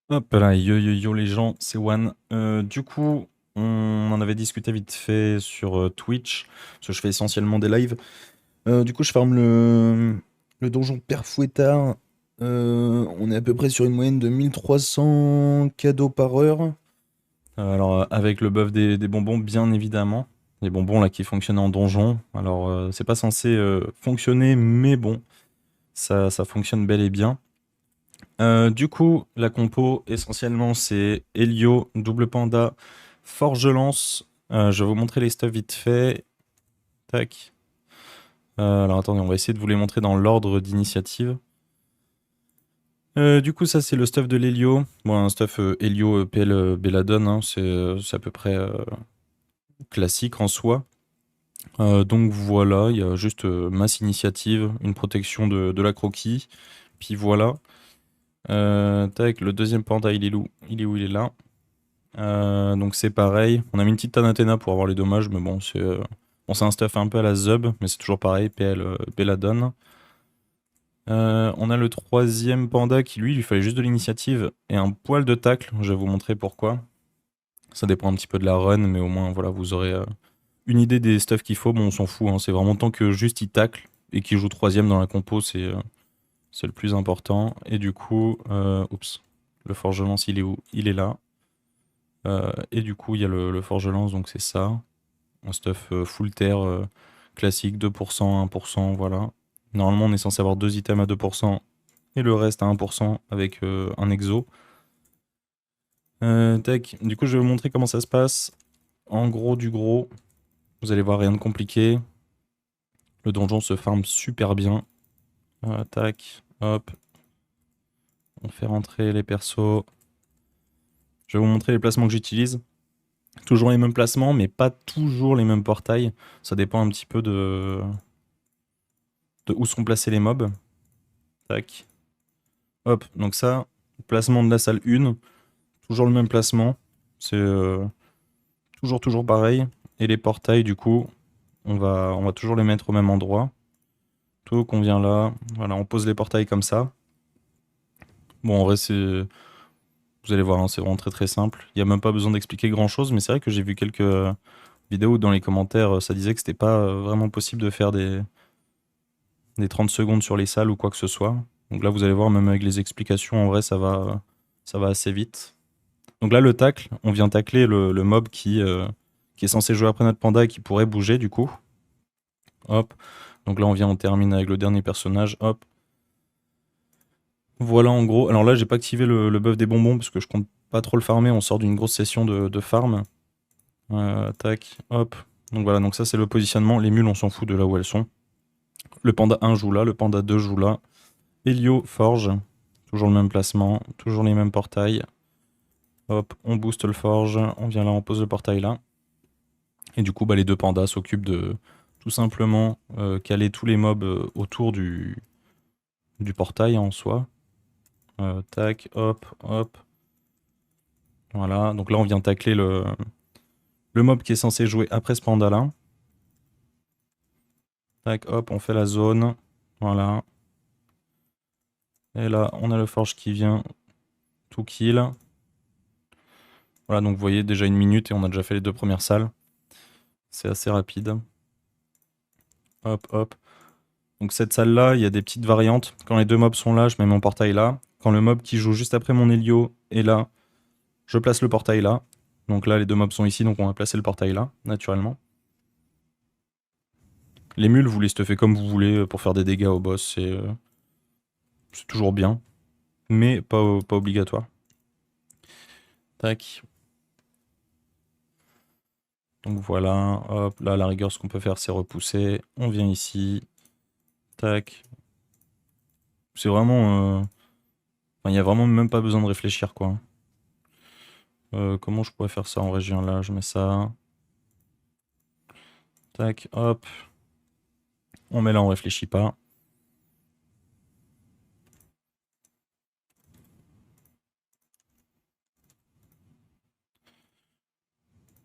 Hop là, yo yo yo les gens, c'est One. Du coup, on en avait discuté vite fait sur Twitch, parce que je fais essentiellement des lives. Du coup, je farm le donjon Père Fouettard. On est à peu près sur une moyenne de 1300 cadeaux par heure. Alors, avec le buff des bonbons, bien évidemment. Les bonbons là qui fonctionnent en donjon. Alors, c'est pas censé fonctionner, mais bon, ça fonctionne bel et bien. Du coup, la compo, essentiellement, c'est Helio, double panda, forge lance. Je vais vous montrer les stuffs vite fait. Tac. Alors attendez, on va essayer de vous les montrer dans l'ordre d'initiative. Du coup, ça, c'est le stuff de l'Helio. Bon, un stuff Helio PL Belladone, hein, c'est à peu près classique en soi. Donc voilà, il y a juste masse initiative, une protection de la croquis. Puis voilà. Tac, le deuxième panda, il est où? Il est où? Il est là. Donc c'est pareil. On a mis une petite Tanathena pour avoir les dommages, mais bon, c'est un stuff un peu à la Zub, mais c'est toujours pareil, PL Belladone. On a le troisième panda qui, lui, il lui fallait juste de l'initiative et un poil de tacle. Je vais vous montrer pourquoi. Ça dépend un petit peu de la run, mais au moins, voilà, vous aurez une idée des stuffs qu'il faut. Bon, on s'en fout, hein, c'est vraiment tant que juste il tacle et qu'il joue troisième dans la compo, c'est le plus important. Et du coup, oups, le forge-lance, il est où? Il est là. Et du coup, il y a le forge-lance, donc c'est ça. Un stuff full terre classique, 2%, 1%, voilà. Normalement, on est censé avoir deux items à 2% et le reste à 1% avec un exo. Tac, du coup, je vais vous montrer comment ça se passe. En gros, du gros, vous allez voir, rien de compliqué. Le donjon se farm super bien. Tac, hop. On fait rentrer les persos. Je vais vous montrer les placements que j'utilise. Toujours les mêmes placements, mais pas toujours les mêmes portails. Ça dépend un petit peu de où sont placés les mobs. Tac. Hop, donc ça, placement de la salle 1, toujours le même placement. C'est toujours pareil. Et les portails, du coup, on va toujours les mettre au même endroit. Tout qu'on vient là. Voilà, on pose les portails comme ça. Bon, en vrai, vous allez voir, hein, c'est vraiment très très simple. Il n'y a même pas besoin d'expliquer grand chose, mais c'est vrai que j'ai vu quelques vidéos où dans les commentaires, ça disait que c'était pas vraiment possible de faire des 30 secondes sur les salles ou quoi que ce soit. Donc là, vous allez voir, même avec les explications, en vrai, ça va assez vite. Donc là, le tacle, on vient tacler le mob qui est censé jouer après notre panda et qui pourrait bouger du coup. Hop. Donc là, on termine avec le dernier personnage. Hop. Voilà en gros. Alors là, j'ai pas activé le buff des bonbons parce que je compte pas trop le farmer. On sort d'une grosse session de farm. Tac. Hop. Donc voilà, donc ça c'est le positionnement. Les mules, on s'en fout de là où elles sont. Le panda 1 joue là, le panda 2 joue là. Helio, Forge. Toujours le même placement, toujours les mêmes portails. Hop, on booste le Forge. On vient là, on pose le portail là. Et du coup, bah, les deux pandas s'occupent de tout simplement caler tous les mobs autour du portail en soi. Tac, hop, hop. Voilà, donc là on vient tacler le mob qui est censé jouer après ce panda là. Tac, hop, on fait la zone. Voilà. Et là, on a le forge qui vient tout kill. Voilà, donc vous voyez déjà une minute et on a déjà fait les deux premières salles. C'est assez rapide. Hop, hop. Donc cette salle-là, il y a des petites variantes. Quand les deux mobs sont là, je mets mon portail là. Quand le mob qui joue juste après mon Helio est là, je place le portail là. Donc là, les deux mobs sont ici, donc on va placer le portail là, naturellement. Les mules, vous les stuffez comme vous voulez pour faire des dégâts au boss, c'est toujours bien, mais pas obligatoire. Tac. Donc voilà, hop, là, à la rigueur, ce qu'on peut faire, c'est repousser. On vient ici. Tac. C'est vraiment... il n'y a vraiment même pas besoin de réfléchir, quoi. Comment je pourrais faire ça en région là? Je mets ça. Tac, hop. On met là, on réfléchit pas.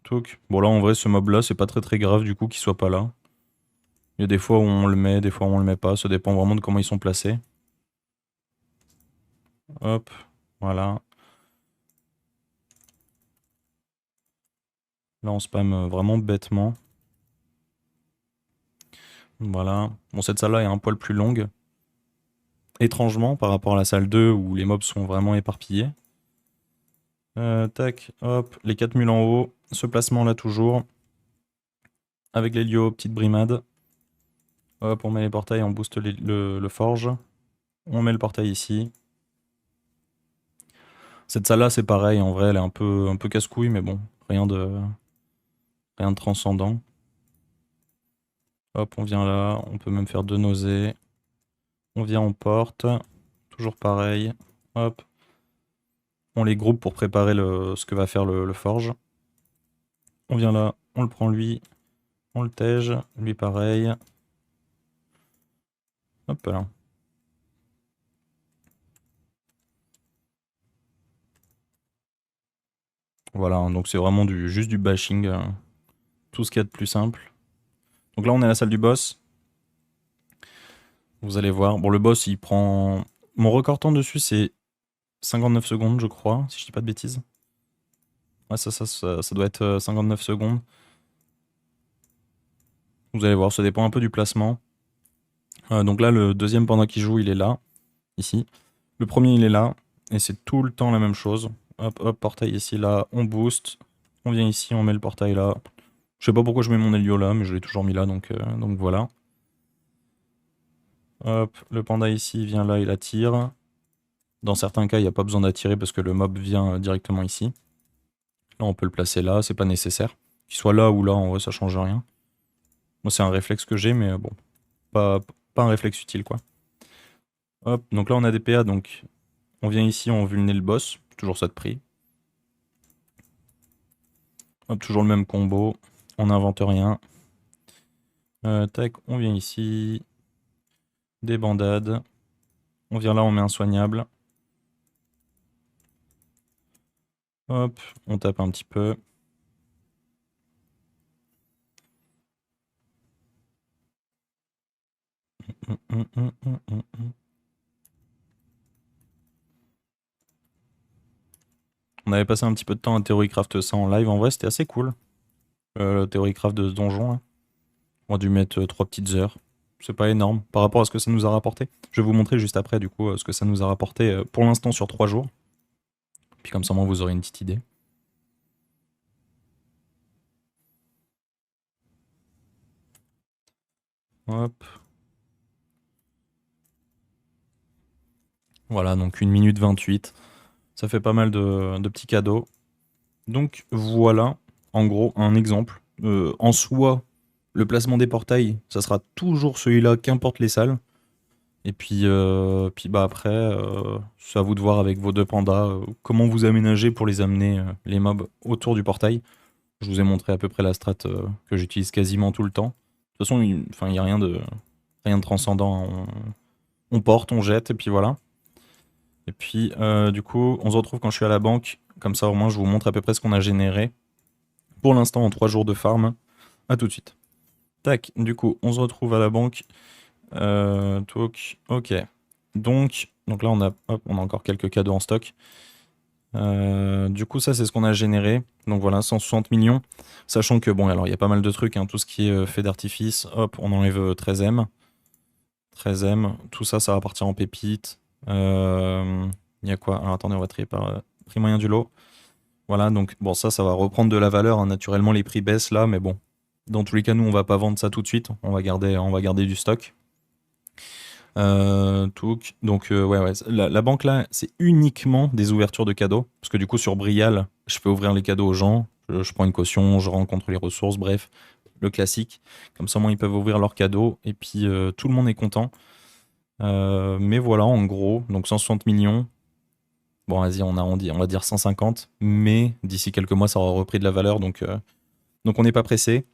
Toc. Bon là, en vrai, ce mob là, c'est pas très très grave du coup qu'il soit pas là. Il y a des fois où on le met, des fois où on le met pas. Ça dépend vraiment de comment ils sont placés. Hop, voilà. Là, on spam vraiment bêtement. Voilà. Bon, cette salle-là est un poil plus longue. Étrangement, par rapport à la salle 2 où les mobs sont vraiment éparpillés. Tac, hop, les 4 mules en haut. Ce placement-là toujours. Avec l'hélio, petite brimade. Hop, on met les portails, on booste le forge. On met le portail ici. Cette salle-là, c'est pareil, en vrai, elle est un peu casse-couille, mais bon, rien de transcendant. Hop, on vient là, on peut même faire 2 nausées. On vient, on porte. Toujours pareil. Hop. On les groupe pour préparer ce que va faire le forge. On vient là, on le prend lui. On le tège. Lui pareil. Hop là. Voilà, donc c'est vraiment juste du bashing. Tout ce qu'il y a de plus simple. Donc là, on est à la salle du boss. Vous allez voir. Bon, le boss, il prend... Mon record temps dessus, c'est 59 secondes, je crois, si je dis pas de bêtises. Ouais, ça doit être 59 secondes. Vous allez voir, ça dépend un peu du placement. Donc là, le deuxième panda qui joue, il est là, ici. Le premier, il est là, et c'est tout le temps la même chose. Hop, hop, portail ici, là, on booste. On vient ici, on met le portail là. Je sais pas pourquoi je mets mon Helio là, mais je l'ai toujours mis là, donc voilà. Hop, le panda ici vient là, il attire. Dans certains cas, il n'y a pas besoin d'attirer parce que le mob vient directement ici. Là, on peut le placer là, c'est pas nécessaire. Qu'il soit là ou là, en vrai, ça change rien. Moi, c'est un réflexe que j'ai, mais bon, pas un réflexe utile, quoi. Hop, donc là, on a des PA, donc on vient ici, on vulnère le boss. Toujours ça de prix. Hop, toujours le même combo. On n'invente rien. Tac, on vient ici. Des bandades. On vient là, on met un soignable. Hop, on tape un petit peu. On avait passé un petit peu de temps à Theorycraft ça en live. En vrai, c'était assez cool. Theorycraft de ce donjon. Là. On a dû mettre 3 petites heures. C'est pas énorme par rapport à ce que ça nous a rapporté. Je vais vous montrer juste après, du coup, ce que ça nous a rapporté pour l'instant sur 3 jours. Puis comme ça, moi, vous aurez une petite idée. Hop. Voilà, donc 1 minute 28. Ça fait pas mal de petits cadeaux. Donc voilà, en gros, un exemple. En soi, le placement des portails, ça sera toujours celui-là, qu'importe les salles. Et puis bah après, c'est à vous de voir avec vos 2 pandas comment vous aménagez pour les amener, les mobs, autour du portail. Je vous ai montré à peu près la strat que j'utilise quasiment tout le temps. De toute façon, il n'y a rien de transcendant. On porte, on jette, et puis voilà. Et puis, du coup, on se retrouve quand je suis à la banque. Comme ça, au moins, je vous montre à peu près ce qu'on a généré. Pour l'instant, en 3 jours de farm. À tout de suite. Tac, du coup, on se retrouve à la banque. Ok. Donc là, on a encore quelques cadeaux en stock. Du coup, ça, c'est ce qu'on a généré. Donc voilà, 160 millions. Sachant que, bon, alors, il y a pas mal de trucs. Hein, tout ce qui est fait d'artifice, hop, on enlève 13M. 13M. Tout ça, ça va partir en pépites. Il y a quoi? Alors, attendez, on va trier par prix moyen du lot. Voilà, donc bon, ça va reprendre de la valeur. Hein. Naturellement, les prix baissent là, mais bon. Dans tous les cas, nous, on va pas vendre ça tout de suite. On va garder du stock. Donc, ouais, la banque là, c'est uniquement des ouvertures de cadeaux. Parce que du coup, sur Brial, je peux ouvrir les cadeaux aux gens. Je prends une caution, je rencontre les ressources, bref, le classique. Comme ça, moi, ils peuvent ouvrir leurs cadeaux. Et puis, tout le monde est content. Mais voilà, en gros, donc 160 millions. Bon, vas-y, on va dire 150. Mais d'ici quelques mois, ça aura repris de la valeur. Donc on n'est pas pressé.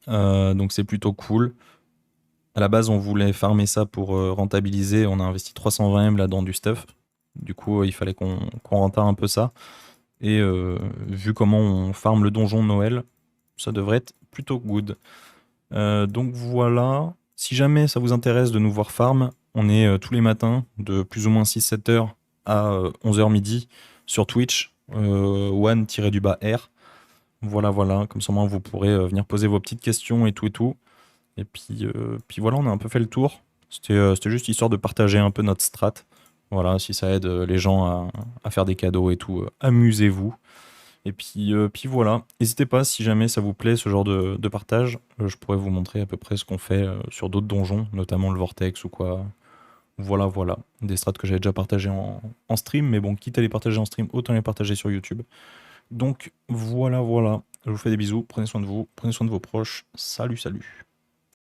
Donc, c'est plutôt cool. À la base, on voulait farmer ça pour rentabiliser. On a investi 320 M là dans du stuff. Du coup, il fallait qu'on rentare un peu ça. Et vu comment on farme le donjon de Noël, ça devrait être plutôt good. Donc voilà. Si jamais ça vous intéresse de nous voir farm, on est tous les matins de plus ou moins 6-7 heures à 11h midi sur Twitch, one-r. Voilà, voilà, comme ça au moins vous pourrez venir poser vos petites questions et tout et tout. Et puis voilà, on a un peu fait le tour. C'était juste histoire de partager un peu notre strat. Voilà, si ça aide les gens à faire des cadeaux et tout, amusez-vous. Et puis voilà, n'hésitez pas si jamais ça vous plaît ce genre de partage, je pourrais vous montrer à peu près ce qu'on fait sur d'autres donjons, notamment le Vortex ou quoi. Voilà, voilà, des strats que j'avais déjà partagés en stream, mais bon, quitte à les partager en stream, autant les partager sur YouTube. Donc voilà, voilà, je vous fais des bisous, prenez soin de vous, prenez soin de vos proches, salut, salut.